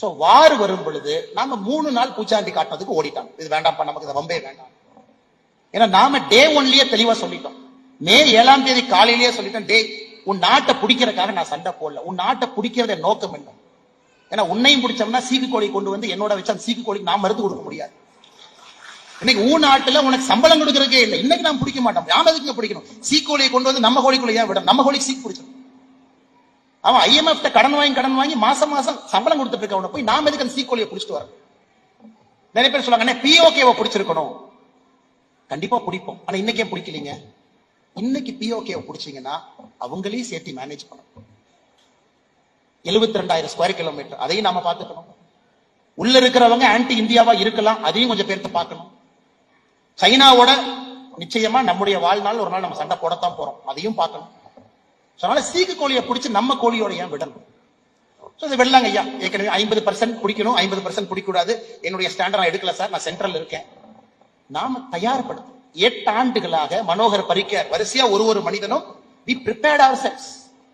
So வார் வரும் பொழுது நாம 3 நாள் பூச்சாண்டி காட்டுறதுக்கு ஓடிட்டாங்க. இது வேண்டாம்ப்பா, நமக்கு இந்த வம்பே வேண்டாம். ஏன்னா நாம டே 1லயே தெளிவா சொல்லிட்டோம். மே 7ஆம் தேதி காலையிலேயே சொல்லிட்டோம், டே உன் நாட்டை பிடிக்கிறதுக்காக நான் சண்டை போடல, உன் நாட்டை பிடிக்கிறத நோக்கம் என்ன. ஏன்னா உன்னையும் பிடிச்சோம்னா சீக்கு கோழி கொண்டு வந்து என்னோட வச்சு அந்த சீக்கு கோழிக்கு நான் மருந்து கொடுக்க முடியாது. இன்னைக்கு நாட்டுல உனக்கு சம்பளம் கொடுக்கறதுக்கே இல்லை. இன்னைக்கு நான் பிடிக்க மாட்டோம். யாம எதுக்கு பிடிக்கணும்? சீக்கோழியை கொண்டு வந்து நம்ம கோழிக்குள்ள ஏன் விட? நம்ம கோழிக்கு சீக்கு பிடிச்சிடும். அவன் IMF கடன் வாங்கி மாசம் சம்பளம் கொடுத்துட்டு இருக்க. போய் நாம எதுக்கு அந்த சீக்கோழியை பிடிச்சிட்டு வர? நிறைய பேர் சொல்லுவாங்க POKவை பிடிச்சிருக்கணும். கண்டிப்பா பிடிப்போம். ஆனா இன்னைக்கே பிடிக்கலீங்க. இன்னைக்கு POKவை பிடிச்சீங்கன்னா அவங்களையும் சேர்த்து மேனேஜ் பண்ணணும். 72,000 ஸ்கொயர் கிலோமீட்டர், அதையும் நாம பாத்துக்கணும். உள்ள இருக்கிறவங்க ஆன்டி இந்தியாவா இருக்கலாம், அதையும் கொஞ்சம் பேருக்கு பார்க்கணும். சைனாவோட நிச்சயமா நம்முடைய வாழ்நாள் ஒரு நாள் நம்ம சண்டை போடத்தான் போறோம், அதையும் பார்க்கணும். அதனால சீக்கு கோழியை பிடிச்சி நம்ம கோழியோட ஏன் விடணும்? விடலாங்க ஐயா. ஏற்கனவே 50% பிடிக்கணும், 50% பிடிக்கூடாது. என்னுடைய ஸ்டாண்டர்ட் எடுக்கல சார், நான் சென்ட்ரல் இருக்கேன். நாம தயார்படுத்தும். 8 ஆண்டுகளாக மனோகர் பரிக்கர் வரிசையா ஒரு மனிதனும் we prepared ourselves.